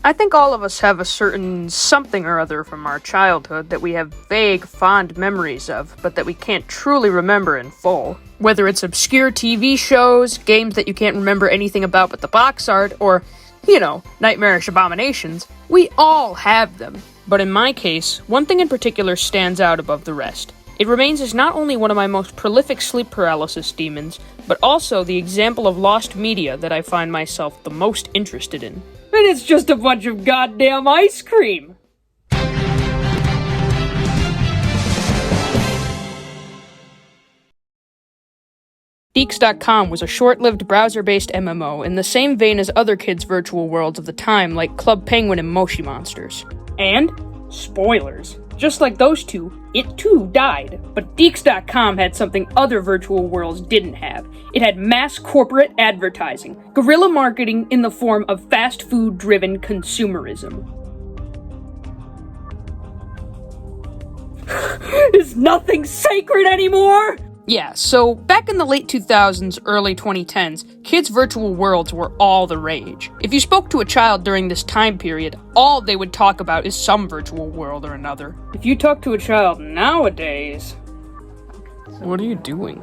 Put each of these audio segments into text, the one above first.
I think all of us have a certain something or other from our childhood that we have vague, fond memories of, but that we can't truly remember in full. Whether it's obscure TV shows, games that you can't remember anything about but the box art, or, nightmarish abominations, we all have them. But in my case, one thing in particular stands out above the rest. It remains as not only one of my most prolific sleep paralysis demons, but also the example of lost media that I find myself the most interested in. And it's just a bunch of goddamn ice cream! Deeks.com was a short-lived browser-based MMO in the same vein as other kids' virtual worlds of the time like Club Penguin and Moshi Monsters. And, spoilers, just like those two, it too died. But Deeks.com had something other virtual worlds didn't have. It had mass corporate advertising, guerrilla marketing in the form of fast food-driven consumerism. Is nothing sacred anymore? Yeah, so back in the late 2000s, early 2010s, kids' virtual worlds were all the rage. If you spoke to a child during this time period, all they would talk about is some virtual world or another. If you talk to a child nowadays... What are you doing?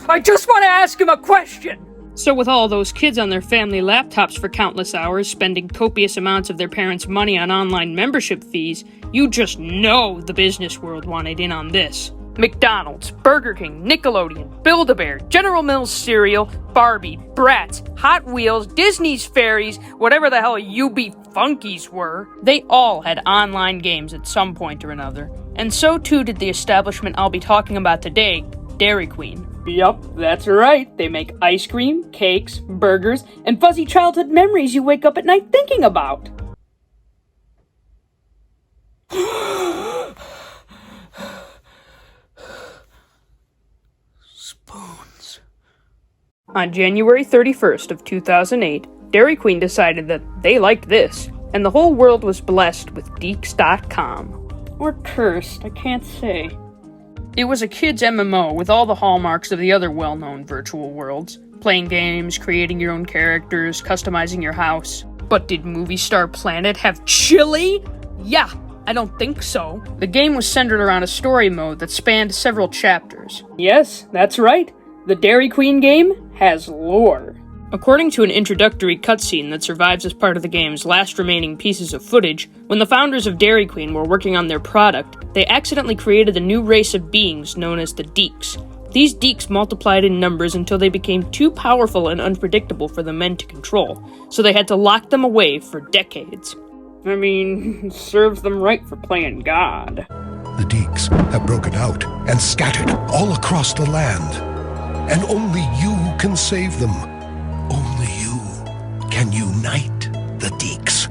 I just want to ask him a question! So with all those kids on their family laptops for countless hours, spending copious amounts of their parents' money on online membership fees, you just know the business world wanted in on this. McDonald's, Burger King, Nickelodeon, Build-A-Bear, General Mills cereal, Barbie, Bratz, Hot Wheels, Disney's Fairies, whatever the hell UB Funkies were, they all had online games at some point or another. And so too did the establishment I'll be talking about today, Dairy Queen. Yup, that's right. They make ice cream, cakes, burgers, and fuzzy childhood memories you wake up at night thinking about. Spoons. On January 31st of 2008, Dairy Queen decided that they liked this, and the whole world was blessed with Deeks.com. Or cursed, I can't say. It was a kid's MMO with all the hallmarks of the other well-known virtual worlds. Playing games, creating your own characters, customizing your house. But did Movie Star Planet have chili? Yeah, I don't think so. The game was centered around a story mode that spanned several chapters. Yes, that's right. The Dairy Queen game has lore. According to an introductory cutscene that survives as part of the game's last remaining pieces of footage, when the founders of Dairy Queen were working on their product, they accidentally created a new race of beings known as the Deeks. These Deeks multiplied in numbers until they became too powerful and unpredictable for the men to control, so they had to lock them away for decades. I mean, serves them right for playing God. The Deeks have broken out and scattered all across the land, and only you can save them. Only you can unite the Deeks.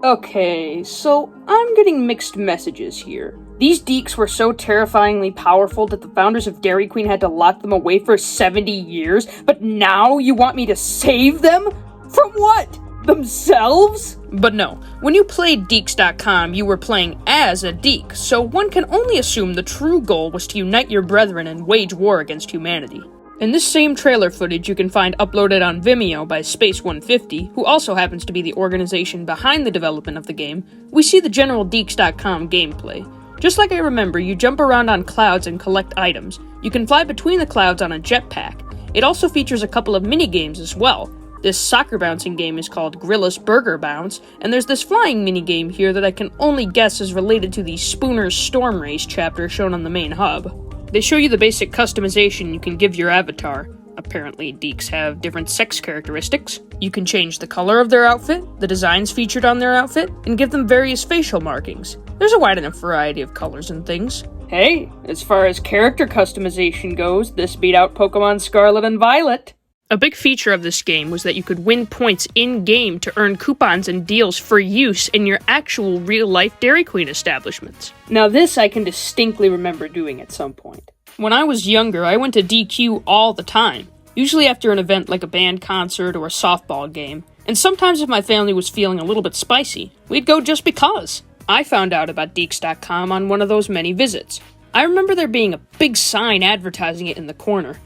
Okay, so I'm getting mixed messages here. These Deeks were so terrifyingly powerful that the founders of Dairy Queen had to lock them away for 70 years, but now you want me to save them? From what? Themselves? But no, when you played Deeks.com, you were playing as a Deek, so one can only assume the true goal was to unite your brethren and wage war against humanity. In this same trailer footage you can find uploaded on Vimeo by Space150, who also happens to be the organization behind the development of the game, we see the general Deeks.com gameplay. Just like I remember, you jump around on clouds and collect items. You can fly between the clouds on a jetpack. It also features a couple of mini-games as well. This soccer bouncing game is called Grilla's Burger Bounce, and there's this flying minigame here that I can only guess is related to the Spooner's Storm Race chapter shown on the main hub. They show you the basic customization you can give your avatar. Apparently, Deeks have different sex characteristics. You can change the color of their outfit, the designs featured on their outfit, and give them various facial markings. There's a wide enough variety of colors and things. Hey, as far as character customization goes, this beat out Pokémon Scarlet and Violet. A big feature of this game was that you could win points in-game to earn coupons and deals for use in your actual real-life Dairy Queen establishments. Now this I can distinctly remember doing at some point. When I was younger, I went to DQ all the time, usually after an event like a band concert or a softball game, and sometimes if my family was feeling a little bit spicy, we'd go just because. I found out about Deeks.com on one of those many visits. I remember there being a big sign advertising it in the corner.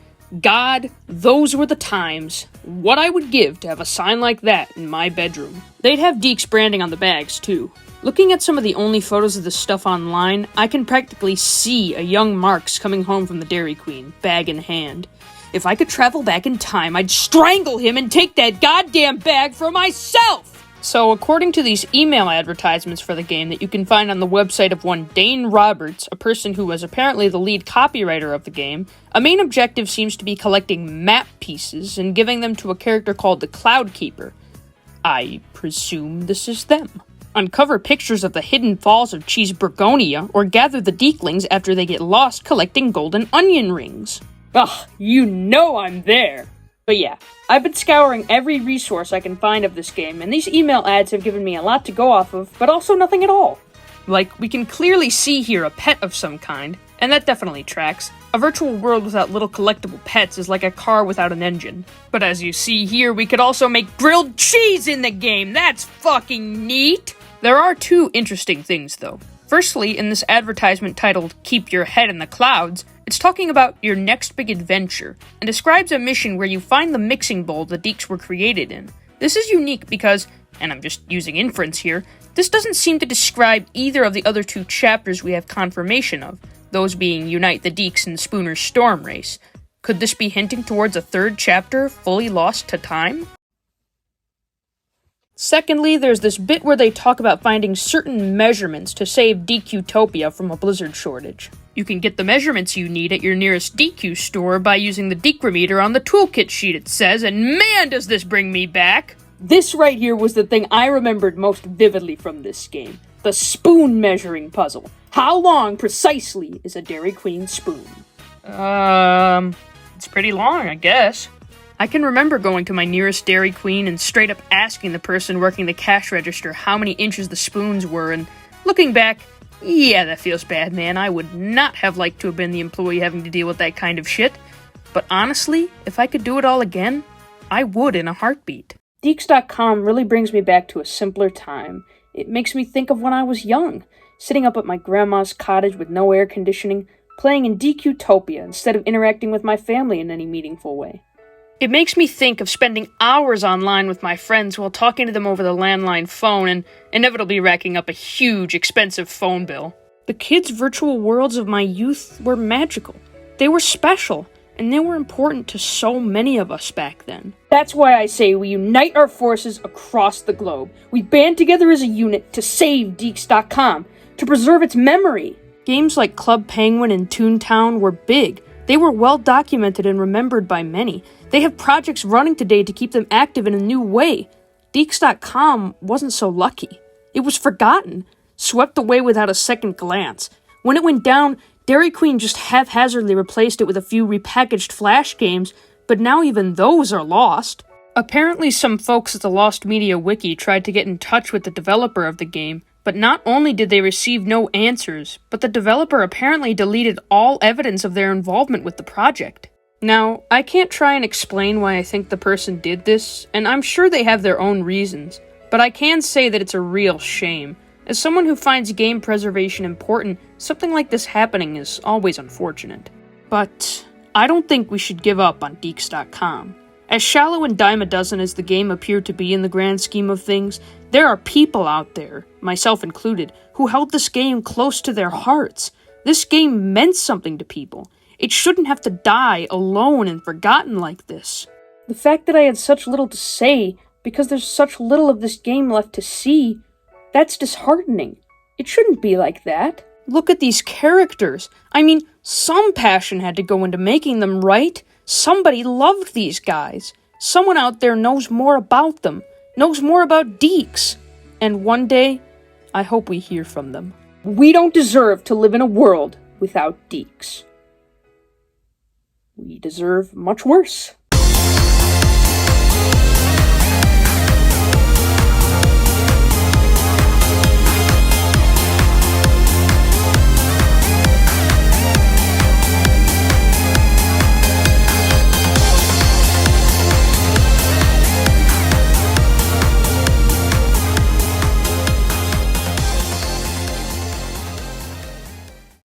God, those were the times. What I would give to have a sign like that in my bedroom. They'd have Deeks branding on the bags, too. Looking at some of the only photos of this stuff online, I can practically see a young Marx coming home from the Dairy Queen, bag in hand. If I could travel back in time, I'd strangle him and take that goddamn bag for myself! So, according to these email advertisements for the game that you can find on the website of one Dane Roberts, a person who was apparently the lead copywriter of the game, a main objective seems to be collecting map pieces and giving them to a character called the Cloud Keeper. I presume this is them. Uncover pictures of the hidden falls of Cheeseburgonia, or gather the Deeklings after they get lost collecting golden onion rings. Ugh, you know I'm there! But yeah, I've been scouring every resource I can find of this game, and these email ads have given me a lot to go off of, but also nothing at all. Like, we can clearly see here a pet of some kind, and that definitely tracks. A virtual world without little collectible pets is like a car without an engine. But as you see here, we could also make grilled cheese in the game! That's fucking neat! There are two interesting things, though. Firstly, in this advertisement titled, "Keep Your Head in the Clouds," it's talking about your next big adventure, and describes a mission where you find the mixing bowl the Deeks were created in. This is unique because, and I'm just using inference here, this doesn't seem to describe either of the other two chapters we have confirmation of, those being Unite the Deeks and Spooner's Storm Race. Could this be hinting towards a third chapter, fully lost to time? Secondly, there's this bit where they talk about finding certain measurements to save DQ-topia from a blizzard shortage. You can get the measurements you need at your nearest DQ store by using the decrometer on the toolkit sheet, it says, and man does this bring me back! This right here was the thing I remembered most vividly from this game. The spoon measuring puzzle. How long, precisely, is a Dairy Queen spoon? It's pretty long, I guess. I can remember going to my nearest Dairy Queen and straight up asking the person working the cash register how many inches the spoons were, and looking back, yeah, that feels bad, man. I would not have liked to have been the employee having to deal with that kind of shit. But honestly, if I could do it all again, I would in a heartbeat. Deeks.com really brings me back to a simpler time. It makes me think of when I was young, sitting up at my grandma's cottage with no air conditioning, playing in DQ-topia instead of interacting with my family in any meaningful way. It makes me think of spending hours online with my friends while talking to them over the landline phone and inevitably racking up a huge, expensive phone bill. The kids' virtual worlds of my youth were magical. They were special, and they were important to so many of us back then. That's why I say we unite our forces across the globe. We band together as a unit to save Deeks.com, to preserve its memory. Games like Club Penguin and Toontown were big. They were well documented and remembered by many. They have projects running today to keep them active in a new way. Deeks.com wasn't so lucky. It was forgotten, swept away without a second glance. When it went down, Dairy Queen just haphazardly replaced it with a few repackaged Flash games, but now even those are lost. Apparently some folks at the Lost Media Wiki tried to get in touch with the developer of the game, but not only did they receive no answers, but the developer apparently deleted all evidence of their involvement with the project. Now, I can't try and explain why I think the person did this, and I'm sure they have their own reasons, but I can say that it's a real shame. As someone who finds game preservation important, something like this happening is always unfortunate. But I don't think we should give up on Deeks.com. As shallow and dime a dozen as the game appeared to be in the grand scheme of things, there are people out there, myself included, who held this game close to their hearts. This game meant something to people. It shouldn't have to die alone and forgotten like this. The fact that I had such little to say, because there's such little of this game left to see, that's disheartening. It shouldn't be like that. Look at these characters. I mean, some passion had to go into making them, right? Somebody loved these guys. Someone out there knows more about them, knows more about Deeks. And one day, I hope we hear from them. We don't deserve to live in a world without Deeks. We deserve much worse.